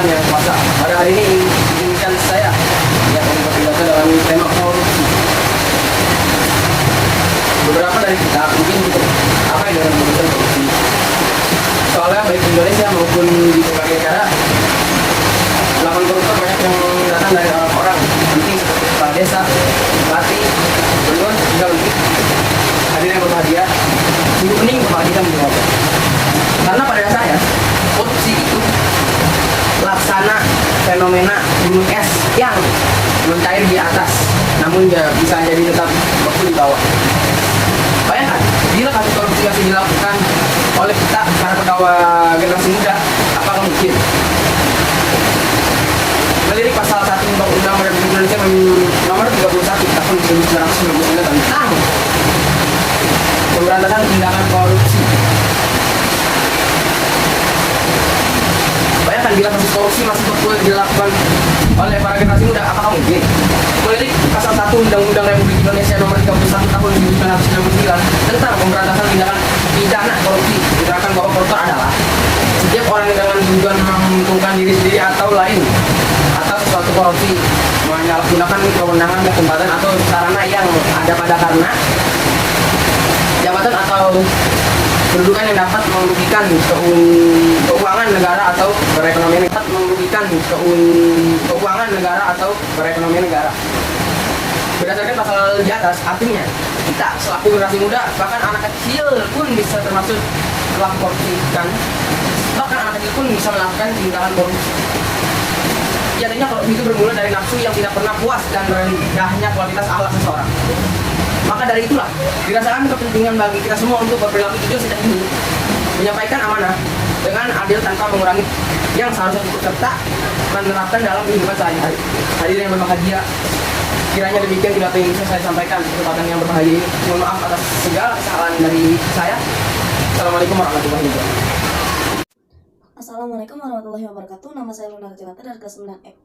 Tuhan yang kuasa. Pada hari ini izinkan saya ya untuk berpidato dalam tema korupsi. Beberapa dari kita mungkin cukup apa yang dalam urusan korupsi. Soalnya baik di Indonesia maupun di berbagai negara, melakukan koruptor banyak yang datang dari orang-orang penting seperti kepala desa, bupati, gubernur, hingga lebih. Hadirin yang berbahagia, sungguh pening kepala kita menjawabnya. Karena pada dasarnya korupsi itu laksana fenomena gunung es yang mencair di atas, namun ya bisa jadi tetap beku di bawah. Bayangkan, bila kasus korupsi masih dilakukan oleh kita para pegawai generasi muda, apakah mungkin? Melirik pasal 1 Undang-Undang Republik Indonesia nomor 31 tahun 1999 tentang pemberantasan tindakan korupsi. Bayangkan bila kasus korupsi masih betul dilakukan oleh para generasi muda, apakah mungkin? Melirik pasal 1 Undang-Undang Republik Indonesia nomor 31 tahun 1999 tentang pemberantasan tindakan pidana korupsi, diterangkan bahwa koruptor adalah setiap orang yang dengan tujuan menguntungkan diri sendiri atau lain atas suatu korupsi, menyalahgunakan kewenangan, kesempatan atau sarana yang ada pada karena jabatan atau kedudukan yang dapat merugikan keuangan negara atau perekonomian, dapat merugikan keuangan negara atau perekonomian negara. Berdasarkan pasal di atas, artinya kita selaku generasi muda, bahkan anak kecil pun bisa termasuk pelaku korupsi, kan? Bahkan anak kecil pun bisa melakukan tindakan korupsi. Jadinya korupsi itu bermula dari nafsu yang tidak pernah puas dan rendahnya kualitas akhlak seseorang. Maka dari itulah dirasakan kepentingan bagi kita semua untuk berperilaku jujur sejak dini, menyampaikan amanah dengan adil tanpa mengurangi yang seharusnya cukup, serta menerapkan dalam kehidupan sehari-hari. Hadirin yang berbahagia, kiranya demikian pidato yang bisa saya sampaikan di kesempatan yang berbahagia ini. Mohon maaf atas segala kesalahan dari saya. Assalamualaikum warahmatullahi wabarakatuh. Assalamualaikum warahmatullahi wabarakatuh. Nama saya Luna Janata dari kelas 9 F.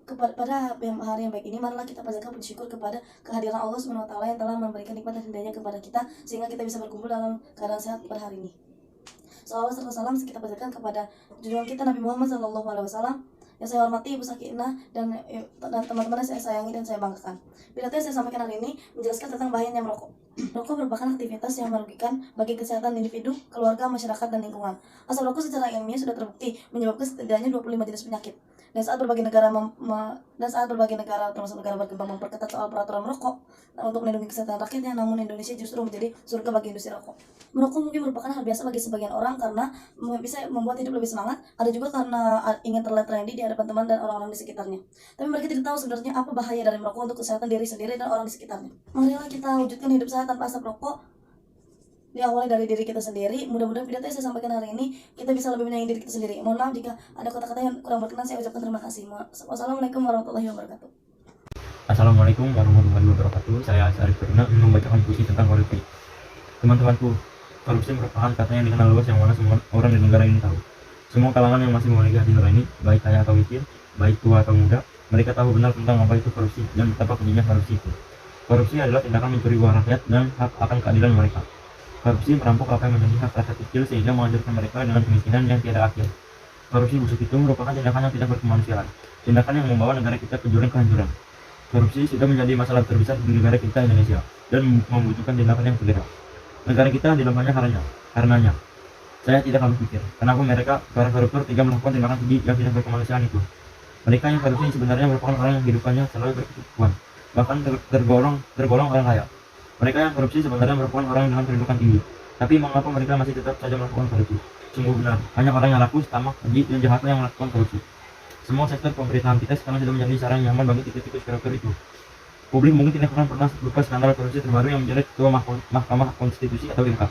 Pada hari yang baik ini, marilah kita panjatkan puji syukur kepada kehadiran Allah SWT yang telah memberikan nikmat dan hidayahnya kepada kita, sehingga kita bisa berkumpul dalam keadaan sehat pada hari ini. Salawat serta salam kita panjatkan kepada junjungan kita Nabi Muhammad SAW, yang saya hormati Ibu Sakinah dan teman-teman yang saya sayangi dan saya banggakan. Pidato yang saya sampaikan hari ini menjelaskan tentang bahayanya merokok. Rokok merupakan aktivitas yang merugikan bagi kesehatan individu, keluarga, masyarakat, dan lingkungan. Asal rokok secara ilmiah sudah terbukti menyebabkan setidaknya 25 jenis penyakit. Dan saat berbagai negara termasuk negara berkembang memperketat soal peraturan merokok untuk melindungi kesehatan rakyatnya, namun Indonesia justru menjadi surga bagi industri rokok. Merokok mungkin merupakan hal biasa bagi sebagian orang karena bisa membuat hidup lebih semangat, ada juga karena ingin terlihat trendy di hadapan teman dan orang-orang di sekitarnya. Tapi mereka tidak tahu sebenarnya apa bahaya dari merokok untuk kesehatan diri sendiri dan orang di sekitarnya. Marilah kita wujudkan hidup sehat tanpa asap rokok, diawali dari diri kita sendiri. Mudah-mudahan pidato yang saya sampaikan hari ini kita bisa lebih menyayangi diri kita sendiri. Mohon maaf jika ada kata-kata yang kurang berkenan, saya ucapkan terima kasih. Wassalamualaikum warahmatullahi wabarakatuh. Assalamualaikum warahmatullahi wabarakatuh. Saya Arif Perdana membacakan puisi tentang korupsi. Teman-temanku, korupsi merupakan kata yang dikenal luas yang mana semua orang di negara ini tahu. Semua kalangan yang masih memiliki hati nurani, baik kaya atau miskin, baik tua atau muda, mereka tahu benar tentang apa itu korupsi dan betapa kejinya korupsi itu. Korupsi adalah tindakan mencuri uang rakyat dan hak akan keadilan mereka. Korupsi merampok apa yang menjadi hak rakyat kecil sehingga menghancurkan mereka dengan kemiskinan yang tiada akhir. Korupsi busuk itu merupakan tindakan yang tidak berkemanusiaan, tindakan yang membawa negara kita ke jurang kehancuran. Korupsi sudah menjadi masalah terbesar di negara kita Indonesia dan membutuhkan tindakan yang segera. Negara kita dilemahnya karenanya. Saya tidak habis pikir, kenapa para koruptor tega melakukan tindakan keji yang tidak berkemanusiaan itu. Mereka yang korupsi sebenarnya merupakan orang yang kehidupannya selalu berkecukupan, bahkan tergolong orang kaya. Mereka yang korupsi sebenarnya merupakan orang dengan kedudukan tinggi. Tapi mengapa mereka masih tetap saja melakukan korupsi? Sungguh benar, hanya orang yang laku, tamak, keji, dan jahatlah yang melakukan korupsi. Semua sektor pemerintahan kita sekarang sudah menjadi sarang nyaman bagi tikus-tikus koruptor itu. Publik mungkin tidak akan pernah lupa skandal korupsi terbaru yang menjerat Ketua Mahkamah Konstitusi atau MK.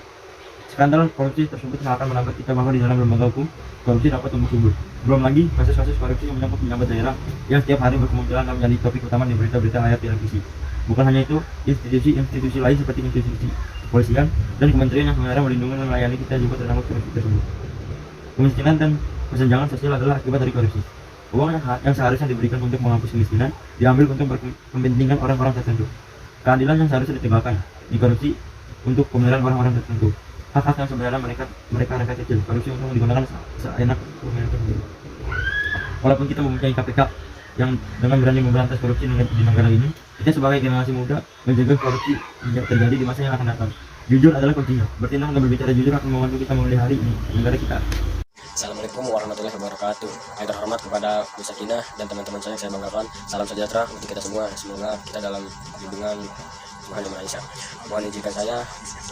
Skandal korupsi tersebut akan menambah kita bahwa di dalam lembaga hukum, korupsi dapat tumbuh subur. Belum lagi kasus-kasus korupsi yang menyangkut pejabat daerah yang setiap hari berkemunculan dan menjadi topik utama di berita-berita layar televisi. Bukan hanya itu, institusi lain seperti institusi kepolisian dan kementerian yang sebenarnya melindungi dan melayani kita juga terangkut korupsi tersebut. Kemiskinan dan kesenjangan sosial adalah akibat dari korupsi. Uang yang seharusnya diberikan untuk menghapus kemiskinan diambil untuk kepentingan orang-orang tertentu. Keadilan yang seharusnya ditegakkan dikorupsi untuk kebenaran orang-orang tertentu. Hak-hak yang sebenarnya mereka rakyat kecil korupsi untuk digunakan seenak. Walaupun kita mempunyai KPK yang dengan berani memberantas korupsi di negara ini, kita sebagai generasi muda menjaga korupsi tidak terjadi di masa yang akan datang. Jujur adalah kuncinya. Bertindak dan berbicara jujur akan membantu kita memulai hari ini negara kita. Assalamualaikum warahmatullahi wabarakatuh. Yang terhormat kepada Bu Sakinah dan teman-teman saya yang saya banggakan. Salam sejahtera untuk kita semua. Semoga kita dalam lindungan Tuhan Yang Maha Esa. Mohon izinkan saya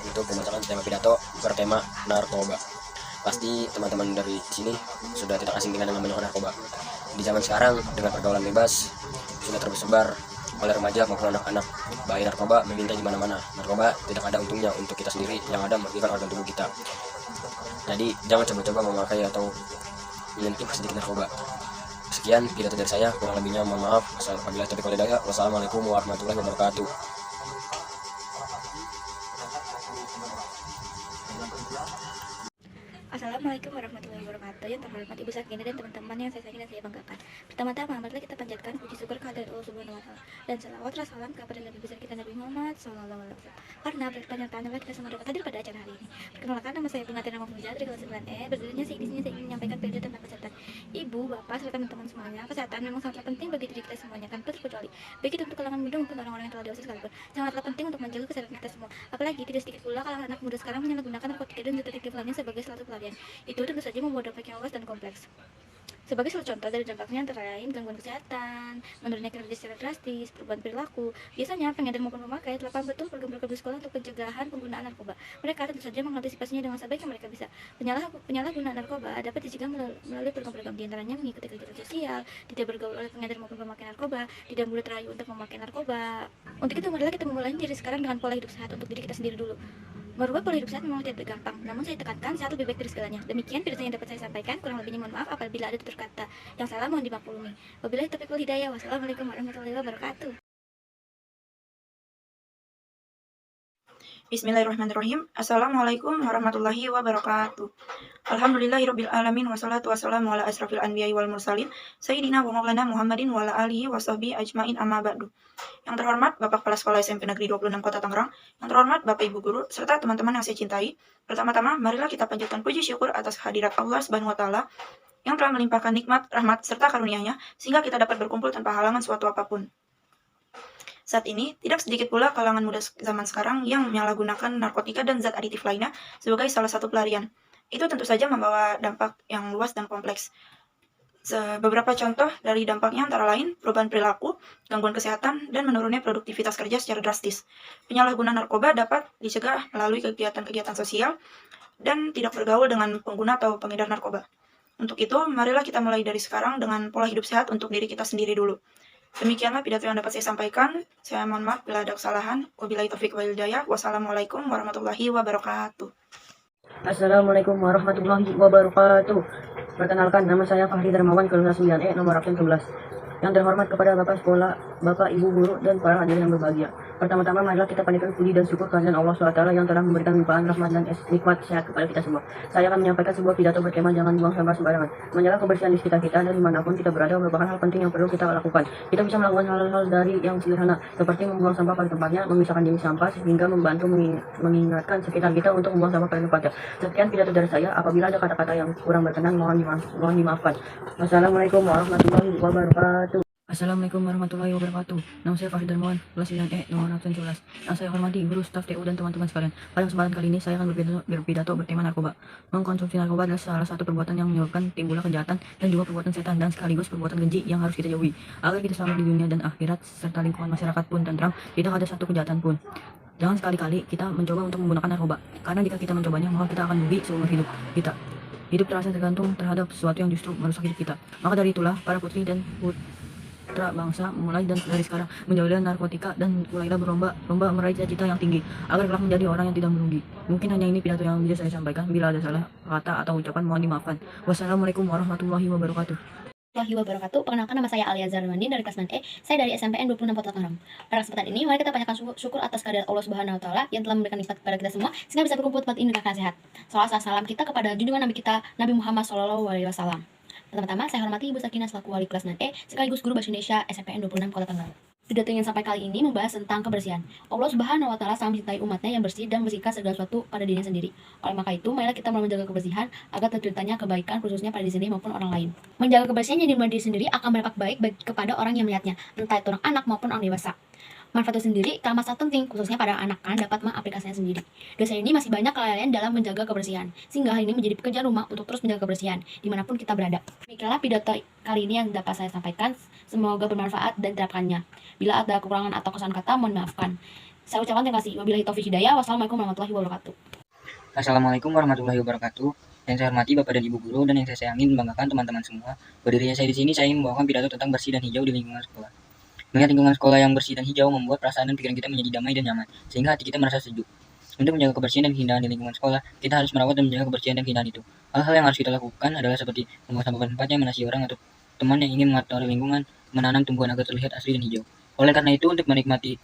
untuk membacakan tema pidato bertema narkoba. Pasti teman-teman dari sini sudah tidak asing dengan yang namanya narkoba. Di zaman sekarang dengan pergaulan bebas sudah tersebar oleh remaja maupun anak-anak. Bahaya narkoba mengintai di mana-mana. Narkoba tidak ada untungnya untuk kita sendiri, yang ada merugikan organ tubuh kita. Jadi jangan coba-coba memakai atau menyentuh sedikit narkoba. Sekian pidato dari saya, kurang lebihnya mohon maaf. Wassalamualaikum warahmatullahi wabarakatuh. Assalamualaikum warahmatullahi wabarakatuh. Yang terhormat Ibu Sakinah dan teman-teman yang saya sayangi dan saya banggakan. Pertama-tama marilah kita panjatkan puji syukur kehadirat Allah Subhanahu wa taala dan salawat dan salam kepada Nabi besar kita Nabi Muhammad sallallahu alaihi wasallam. Karena berkepanjangan kita semua dapat hadir pada acara hari ini. Perkenalkan, nama saya Bunga Tina Mahfuzah dari kelas 9E. Berdirinya di sini saya ingin menyampaikan pilihan tentang kesehatan. Ibu, bapak, serta teman-teman semuanya, kesehatan memang sangat penting bagi diri kita semuanya, tanpa terkecuali. Baik itu untuk kalangan muda maupun orang-orang yang telah dewasa sekalipun. Sangatlah penting untuk menjaga kesehatan kita semua. Apalagi tidak sedikit pula kalangan anak muda sekarang menyalahgunakan narkotika dan zat aktif lainnya sebagai salah satu pelarian. Itu tentu saja membawa dampak yang luas dan kompleks. Sebagai salah contoh dari dampaknya antara lain gangguan kesehatan, menurunnya kinerja secara drastis, perubahan perilaku. Biasanya pengedar maupun pemakai telah paham betul program-program di sekolah untuk pencegahan penggunaan narkoba. Mereka tentu saja mengantisipasinya dengan sebaik yang mereka bisa. Penyalahgunaan narkoba dapat dicegah melalui program-program, diantaranya mengikuti kegiatan sosial, tidak bergaul oleh pengedar maupun pemakai narkoba, tidak mudah terayu untuk memakai narkoba. Untuk itu marilah kita memulai dari sekarang dengan pola hidup sehat untuk diri kita sendiri dulu. Merubah pola hidup sehat memang tidak gampang, namun saya tekankan sehat lebih baik dari segalanya. Demikian pidato yang dapat saya sampaikan, kurang lebihnya mohon maaf apabila ada tutur kata yang salah mohon dimaklumi. Wabillahi taufiq wal hidayah. Wassalamualaikum warahmatullahi wabarakatuh. Bismillahirrahmanirrahim. Assalamualaikum warahmatullahi wabarakatuh. Alhamdulillahirabbil alamin wassalatu wassalamu ala asrafil anbiya'i wal mursalin sayyidina wa maulana Muhammadin wa ala alihi washabihi ajmain amma ba'du. Yang terhormat Bapak Kepala Sekolah SMP Negeri 26 Kota Tangerang, yang terhormat Bapak Ibu guru serta teman-teman yang saya cintai. Pertama-tama marilah kita panjatkan puji syukur atas kehadirat Allah Subhanahu wa taala yang telah melimpahkan nikmat, rahmat serta karunia-Nya sehingga kita dapat berkumpul tanpa halangan suatu apapun. Saat ini, tidak sedikit pula kalangan muda zaman sekarang yang menyalahgunakan narkotika dan zat aditif lainnya sebagai salah satu pelarian. Itu tentu saja membawa dampak yang luas dan kompleks. Beberapa contoh dari dampaknya antara lain perubahan perilaku, gangguan kesehatan, dan menurunnya produktivitas kerja secara drastis. Penyalahgunaan narkoba dapat dicegah melalui kegiatan-kegiatan sosial dan tidak bergaul dengan pengguna atau pengedar narkoba. Untuk itu, marilah kita mulai dari sekarang dengan pola hidup sehat untuk diri kita sendiri dulu. Demikianlah pidato yang dapat saya sampaikan. Saya mohon maaf bila ada kesalahan. Wabillahi taufiq wal hidayah. Wassalamualaikum warahmatullahi wabarakatuh. Assalamualaikum warahmatullahi wabarakatuh. Perkenalkan, nama saya Fahri Darmawan, kelas 9E, nomor absen 11. Yang terhormat kepada Bapak Sekolah, Bapak Ibu Guru, dan para hadirin yang berbahagia. Pertama-tama marilah kita panjatkan puji dan syukur kehadiran Allah SWT yang telah memberikan limpahan rahmat dan nikmat sehat kepada kita semua. Saya akan menyampaikan sebuah pidato bertema jangan buang sampah sembarangan. Menjaga kebersihan di sekitar kita dan dimanapun kita berada merupakan hal penting yang perlu kita lakukan. Kita bisa melakukan hal-hal dari yang sederhana, seperti membuang sampah pada tempatnya, memisahkan jenis sampah, sehingga membantu mengingatkan sekitar kita untuk membuang sampah pada tempatnya. Sekian pidato dari saya. Apabila ada kata-kata yang kurang berkenan, mohon dimaafkan. Wassalamualaikum warahmatullahi wabarakatuh. Assalamualaikum warahmatullahi wabarakatuh. Nama saya Fahri Darmawan, kelas 9E, nomor absen 11. Yang saya hormati guru, staf TU, dan teman-teman sekalian. Pada kesempatan kali ini, saya akan berpidato bertema narkoba. Mengkonsumsi narkoba adalah salah satu perbuatan yang menyebabkan timbulnya kejahatan dan juga perbuatan setan dan sekaligus perbuatan keji yang harus kita jauhi. Agar kita selamat di dunia dan akhirat, serta lingkungan masyarakat pun tentram, tidak ada satu kejahatan pun. Jangan sekali-kali kita mencoba untuk menggunakan narkoba, karena jika kita mencobanya, maka kita akan rugi seumur hidup kita. Hidup terasa tergantung terhadap sesuatu yang justru merusak hidup kita. Maka dari itulah, para putri dan putra bangsa mulai dan dari sekarang menjauhi narkotika dan mulailah berlomba meraih cita-cita yang tinggi agar kelak menjadi orang yang tidak merugi. Mungkin hanya ini pidato yang bisa saya sampaikan. Bila ada salah kata atau ucapan mohon dimaafkan. Wassalamualaikum warahmatullahi wabarakatuh. Perkenalkan, nama saya Alia Zarmandi dari kelas 9E. Saya dari SMPN 26 Kota Tangerang. Pada kesempatan ini, mari kita panjatkan syukur atas kehadirat Allah Subhanahu wa taala yang telah memberikan nikmat kepada kita semua sehingga bisa berkumpul tempat ini dengan sehat. Salam kita kepada junjungan Nabi kita Nabi Muhammad SAW. Pertama-tama saya hormati Ibu Sakinah selaku wali kelas 9E sekaligus guru bahasa Indonesia SMPN 26 Kota Tangerang. Pidato yang sampai kali ini membahas tentang kebersihan. Allah Subhanahu wa Ta'ala sangat mencintai umatnya yang bersih dan membersihkan segala sesuatu pada dirinya sendiri. Oleh maka itu, marilah kita mulai menjaga kebersihan agar terciptanya kebaikan khususnya pada diri sendiri maupun orang lain. Menjaga kebersihan yang dimulai diri sendiri akan berdampak baik kepada orang yang melihatnya, entah itu orang anak maupun orang dewasa. Manfaat itu sendiri telah sangat penting, khususnya pada anak karena dapat mengaplikasinya sendiri. Dosa ini masih banyak kelalaian dalam menjaga kebersihan, sehingga hal ini menjadi pekerjaan rumah untuk terus menjaga kebersihan dimanapun kita berada. Demikianlah pidato kali ini yang dapat saya sampaikan. Semoga bermanfaat dan diterapkannya. Bila ada kekurangan atau kesalahan kata, mohon maafkan. Saya ucapkan terima kasih. Wabillahi taufiq hidayah. Wassalamualaikum warahmatullahi wabarakatuh. Assalamualaikum warahmatullahi wabarakatuh. Yang saya hormati Bapak dan Ibu guru dan yang saya sayangi membanggakan teman-teman semua. Berdirinya saya di sini, saya membawakan pidato tentang bersih dan hijau di lingkungan sekolah. Melihat lingkungan sekolah yang bersih dan hijau membuat perasaan dan pikiran kita menjadi damai dan nyaman, sehingga hati kita merasa sejuk. Untuk menjaga kebersihan dan keindahan di lingkungan sekolah, kita harus merawat dan menjaga kebersihan dan keindahan itu. Hal-hal yang harus kita lakukan adalah seperti membuang sampah tempatnya, menasih orang atau teman yang ingin mengotori lingkungan, menanam tumbuhan agar terlihat asli dan hijau. Oleh karena itu, untuk menikmati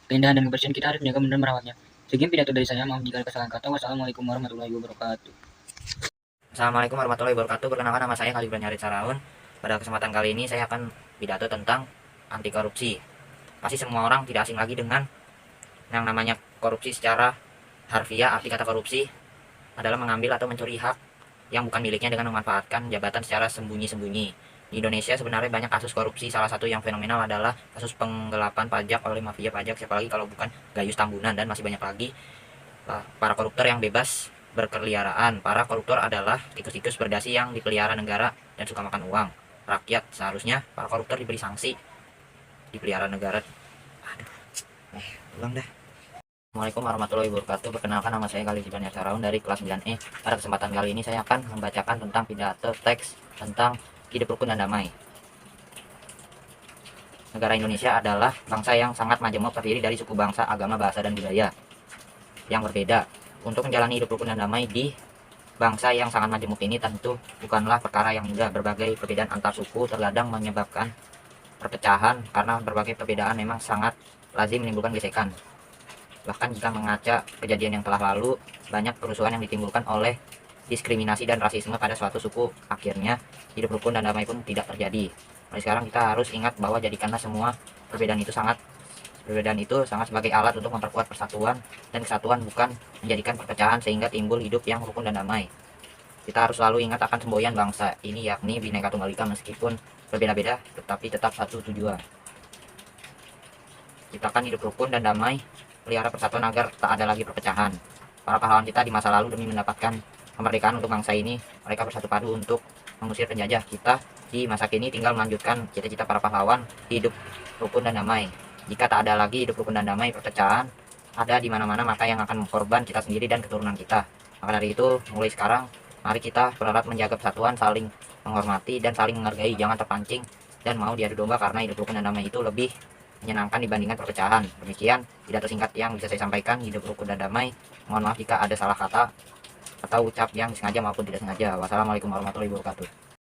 keindahan dan kebersihan, kita harus menjaga dan merawatnya. Sekian pidato dari saya, maaf jika ada kesalahan kata. Wassalamualaikum warahmatullahi wabarakatuh. Assalamualaikum warahmatullahi wabarakatuh. Perkenalkan, nama saya Khalid Nyarit Saraun. Pada kesempatan kali ini saya akan pidato tentang anti korupsi. Pasti semua orang tidak asing lagi dengan yang namanya korupsi. Secara harfiah, arti kata korupsi adalah mengambil atau mencuri hak yang bukan miliknya dengan memanfaatkan jabatan secara sembunyi-sembunyi. Di Indonesia sebenarnya banyak kasus korupsi. Salah satu yang fenomenal adalah kasus penggelapan pajak oleh mafia pajak. Siapa lagi kalau bukan Gayus Tambunan, dan masih banyak lagi para koruptor yang bebas berkeliaran. Para koruptor adalah tikus-tikus berdasi yang dipelihara negara dan suka makan uang rakyat. Seharusnya para koruptor diberi sanksi, dipelihara negara. Ulang dah. Assalamualaikum warahmatullahi wabarakatuh. Perkenalkan, nama saya Khalid Saraun dari kelas 9E. Pada kesempatan kali ini saya akan membacakan tentang pidato teks tentang hidup rukun dan damai. Negara Indonesia adalah bangsa yang sangat majemuk, terdiri dari suku bangsa, agama, bahasa, dan budaya yang berbeda. Untuk menjalani hidup rukun dan damai di bangsa yang sangat majemuk ini tentu bukanlah perkara yang mudah. Berbagai perbedaan antar suku terkadang menyebabkan perpecahan karena berbagai perbedaan memang sangat lazim menimbulkan gesekan. Bahkan jika mengaca kejadian yang telah lalu, banyak kerusuhan yang ditimbulkan oleh diskriminasi dan rasisme pada suatu suku. Akhirnya hidup rukun dan damai pun tidak terjadi. Mulai sekarang kita harus ingat bahwa jadikanlah semua perbedaan itu sangat sebagai alat untuk memperkuat persatuan dan kesatuan, bukan menjadikan perpecahan sehingga timbul hidup yang rukun dan damai. Kita harus selalu ingat akan semboyan bangsa ini, yakni Bhinneka Tunggal Ika. Meskipun berbeda-beda tetapi tetap satu tujuan. Ciptakan hidup rukun dan damai, pelihara persatuan agar tak ada lagi perpecahan. Para pahlawan kita di masa lalu demi mendapatkan kemerdekaan untuk bangsa ini, mereka bersatu padu untuk mengusir penjajah. Kita di masa kini tinggal melanjutkan cita-cita para pahlawan, hidup rukun dan damai. Jika tak ada lagi hidup rukun dan damai, perpecahan ada di mana-mana, maka yang akan mengkorban kita sendiri dan keturunan kita. Maka dari itu, mulai sekarang mari kita bererat menjaga persatuan, saling menghormati dan saling menghargai, jangan terpancing dan mau diadu domba, karena hidup rukun dan damai itu lebih menyenangkan dibandingkan perpecahan. Demikian pidato singkat yang bisa saya sampaikan, hidup rukun dan damai. Mohon maaf jika ada salah kata atau ucap yang disengaja maupun tidak sengaja. Wassalamualaikum warahmatullahi wabarakatuh.